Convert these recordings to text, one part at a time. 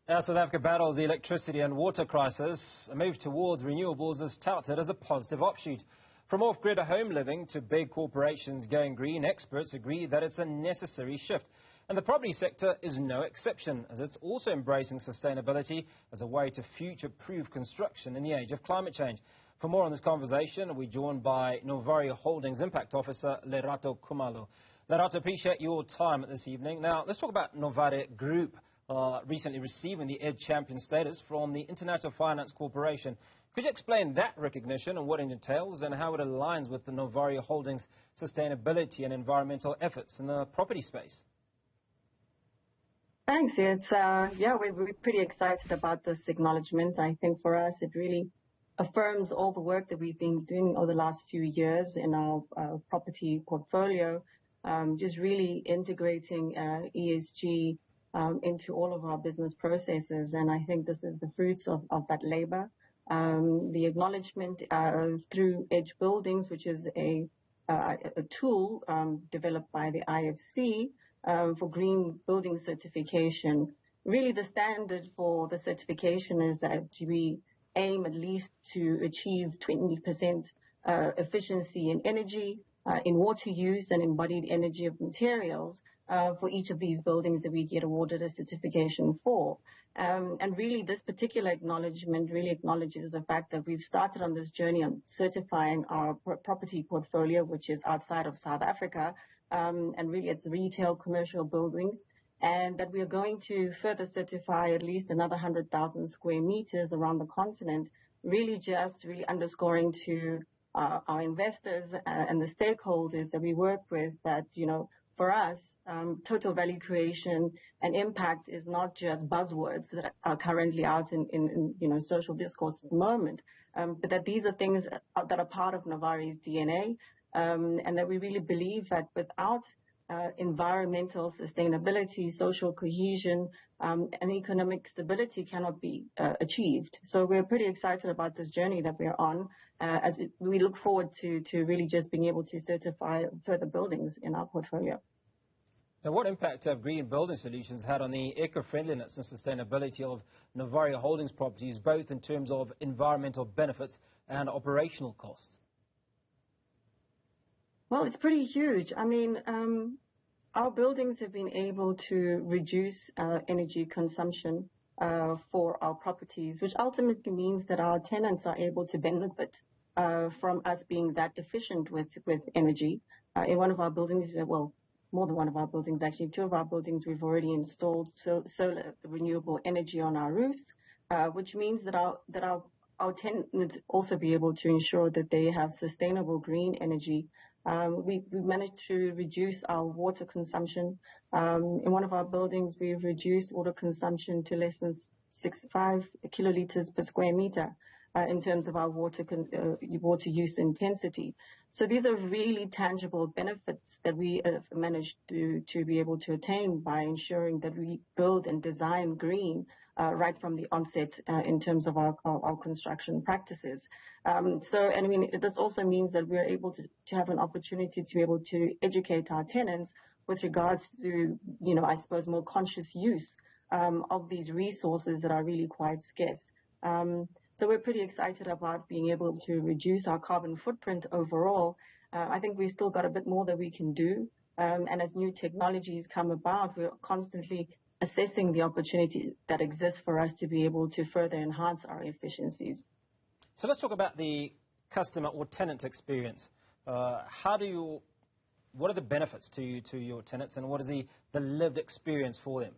South Africa battles the electricity and water crisis. A move towards renewables is touted as a positive offshoot. From off-grid home living to big corporations going green, experts agree that it's a necessary shift. And the property sector is no exception, as it's also embracing sustainability as a way to future-proof construction in the age of climate change. For more on this conversation, we're joined by Novare Holdings Impact Officer Lerato Kumalo. Lerato, appreciate your time this evening. Now, let's talk about Novare Group. Recently receiving the EDGE champion status from the International Finance Corporation. Could you explain that recognition and what it entails and how it aligns with the Novare Holdings sustainability and environmental efforts in the property space? Thanks. We're pretty excited about this acknowledgement. I think for us it really affirms all the work that we've been doing over the last few years in our property portfolio, just really integrating ESG into all of our business processes, and I think this is the fruits of that labor. The acknowledgement through EDGE Buildings, which is a tool developed by the IFC for green building certification. Really the standard for the certification is that we aim at least to achieve 20% efficiency in energy, in water use and embodied energy of materials for each of these buildings that we get awarded a certification for. And really this particular acknowledgement really acknowledges the fact that we've started on this journey on certifying our property portfolio, which is outside of South Africa, and really it's retail commercial buildings, and that we are going to further certify at least another 100,000 square meters around the continent, really underscoring to our investors and the stakeholders that we work with that, for us, total value creation and impact is not just buzzwords that are currently out in social discourse at the moment, but that these are things that are part of Novare's DNA, and that we really believe that without environmental sustainability, social cohesion, and economic stability cannot be achieved. So we're pretty excited about this journey that we're on as we look forward to really just being able to certify further buildings in our portfolio. Now, what impact have green building solutions had on the eco-friendliness and sustainability of Novare Holdings properties, both in terms of environmental benefits and operational costs? Well, it's pretty huge. I mean, our buildings have been able to reduce energy consumption for our properties, which ultimately means that our tenants are able to benefit from us being that efficient with energy. In one of our buildings, more than one of our buildings, actually, two of our buildings, we've already installed solar renewable energy on our roofs, which means that our tenants also be able to ensure that they have sustainable green energy. We've managed to reduce our water consumption. In one of our buildings, we've reduced water consumption to less than 65 kiloliters per square meter in terms of our water use intensity. So these are really tangible benefits that we have managed to be able to attain by ensuring that we build and design green right from the onset in terms of our construction practices. This also means that we're able to have an opportunity to be able to educate our tenants with regards to, I suppose, more conscious use of these resources that are really quite scarce. So we're pretty excited about being able to reduce our carbon footprint overall. I think we've still got a bit more that we can do. And as new technologies come about, we're constantly assessing the opportunity that exists for us to be able to further enhance our efficiencies. So let's talk about the customer or tenant experience. What are the benefits to your tenants, and what is the lived experience for them?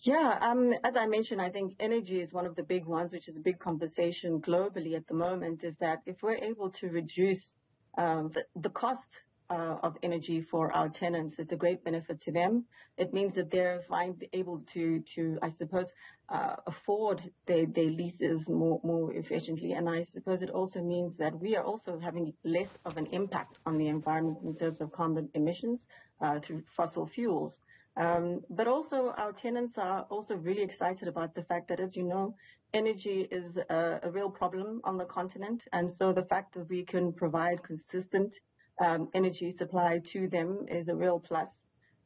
Yeah, as I mentioned, I think energy is one of the big ones, which is a big conversation globally at the moment, is that if we're able to reduce the cost of energy for our tenants, it's a great benefit to them. It means that they're able to I suppose, afford their leases more efficiently. And I suppose it also means that we are also having less of an impact on the environment in terms of carbon emissions through fossil fuels. But also our tenants are also really excited about the fact that, as you know, energy is a real problem on the continent. And so the fact that we can provide consistent energy supply to them is a real plus.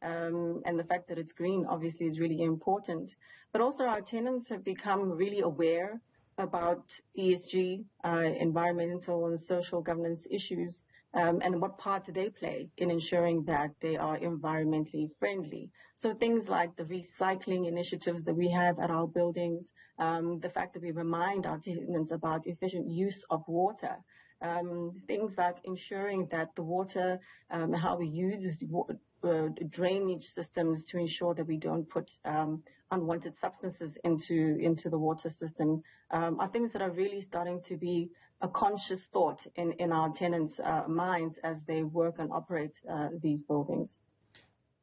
and the fact that it's green obviously is really important. But also our tenants have become really aware about ESG, environmental and social governance issues, and what part do they play in ensuring that they are environmentally friendly. So things like the recycling initiatives that we have at our buildings, the fact that we remind our tenants about efficient use of water, things like ensuring that the water, how we use drainage systems to ensure that we don't put unwanted substances into the water system, are things that are really starting to be a conscious thought in our tenants' minds as they work and operate these buildings.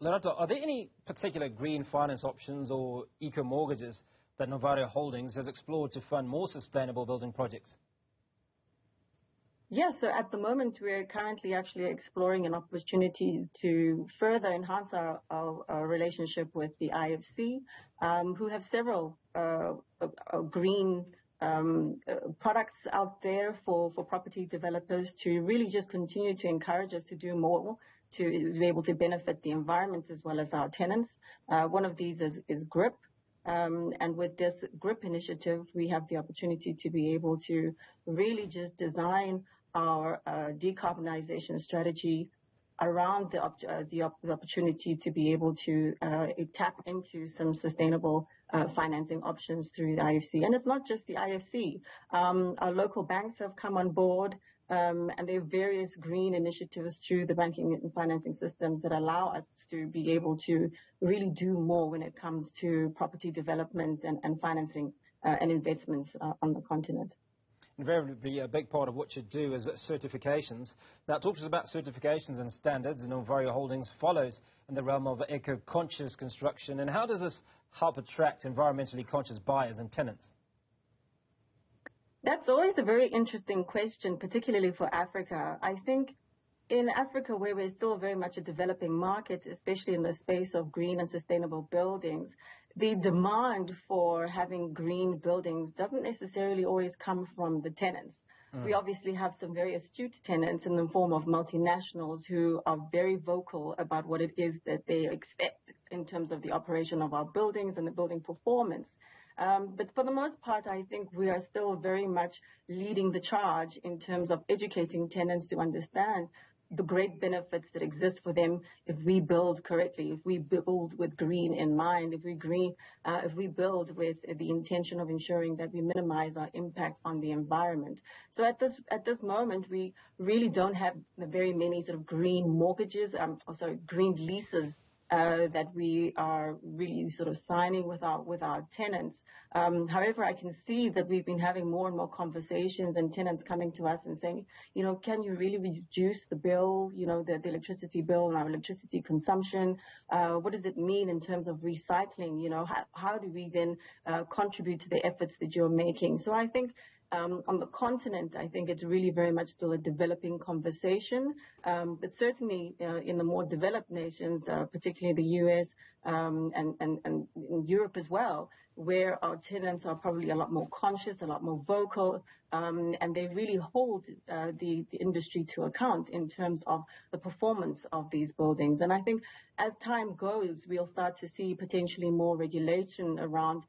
Lerato, are there any particular green finance options or eco-mortgages that Novare Holdings has explored to fund more sustainable building projects? Yeah, so at the moment, we're currently actually exploring an opportunity to further enhance our relationship with the IFC, who have several green products out there for property developers to really just continue to encourage us to do more to be able to benefit the environment as well as our tenants. One of these is GRIP. And with this GRIP initiative, we have the opportunity to be able to really just design our decarbonization strategy around the opportunity to be able to tap into some sustainable financing options through the IFC. And it's not just the IFC. Our local banks have come on board, and there are various green initiatives through the banking and financing systems that allow us to be able to really do more when it comes to property development and financing and investments on the continent. Invariably, a big part of what you do is certifications. Now, talk to us about certifications and standards. Novare Holdings follows in the realm of eco-conscious construction. And how does this help attract environmentally conscious buyers and tenants? That's always a very interesting question, particularly for Africa. I think in Africa, where we're still very much a developing market, especially in the space of green and sustainable buildings, the demand for having green buildings doesn't necessarily always come from the tenants. We obviously have some very astute tenants in the form of multinationals who are very vocal about what it is that they expect in terms of the operation of our buildings and the building performance. But for the most part, I think we are still very much leading the charge in terms of educating tenants to understand the great benefits that exist for them if we build correctly, if we build with green in mind, if we build with the intention of ensuring that we minimize our impact on the environment. So at this moment, we really don't have very many sort of green mortgages, green leases that we are really sort of signing with our tenants. However, I can see that we've been having more and more conversations and tenants coming to us and saying, can you really reduce the bill, the electricity bill and our electricity consumption? What does it mean in terms of recycling? How do we then contribute to the efforts that you're making? So I think on the continent, I think it's really very much still a developing conversation. But certainly in the more developed nations, particularly the US and in Europe as well, where our tenants are probably a lot more conscious, a lot more vocal, and they really hold the industry to account in terms of the performance of these buildings. And I think as time goes, we'll start to see potentially more regulation around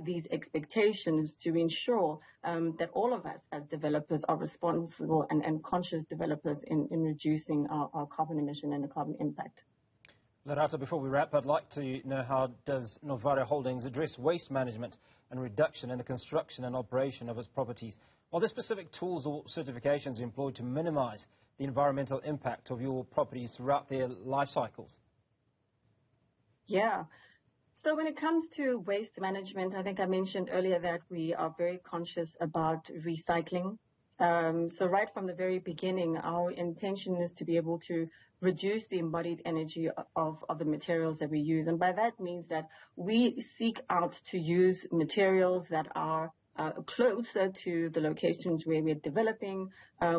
these expectations to ensure that all of us as developers are responsible and conscious developers in reducing our carbon emission and the carbon impact. Lerato, before we wrap, I'd like to know how does Novare Holdings address waste management and reduction in the construction and operation of its properties? Are there specific tools or certifications employed to minimize the environmental impact of your properties throughout their life cycles? Yeah. So when it comes to waste management, I think I mentioned earlier that we are very conscious about recycling. So right from the very beginning, our intention is to be able to reduce the embodied energy of the materials that we use. And by that means that we seek out to use materials that are closer to the locations where we're developing.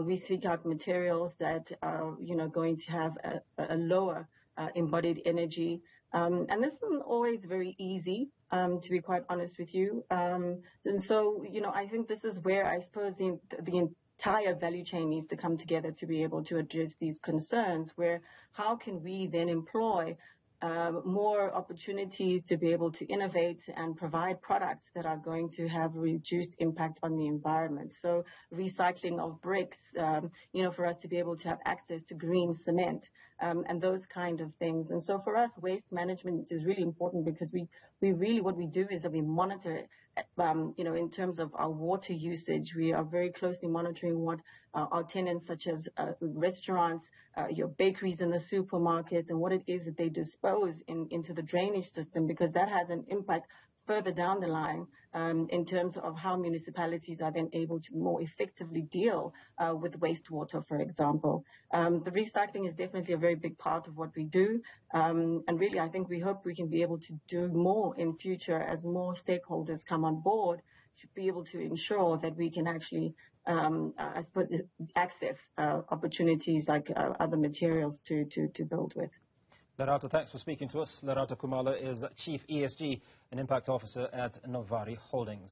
We seek out materials that are, going to have a lower embodied energy. And this isn't always very easy, to be quite honest with you. And so, I think this is where I suppose the entire value chain needs to come together to be able to address these concerns, where how can we then employ more opportunities to be able to innovate and provide products that are going to have reduced impact on the environment. So recycling of bricks, for us to be able to have access to green cement, and those kind of things. And so for us, waste management is really important because we really, what we do is that we monitor, in terms of our water usage. We are very closely monitoring what our tenants, such as restaurants, your bakeries in the supermarkets, and what it is that they dispose into the drainage system, because that has an impact further down the line in terms of how municipalities are then able to more effectively deal with wastewater, for example. The recycling is definitely a very big part of what we do. And really, I think we hope we can be able to do more in future as more stakeholders come on board to be able to ensure that we can actually, access opportunities like other materials to build with. Lerato, thanks for speaking to us. Lerato Kumalo is Chief ESG and Impact Officer at Novare Holdings.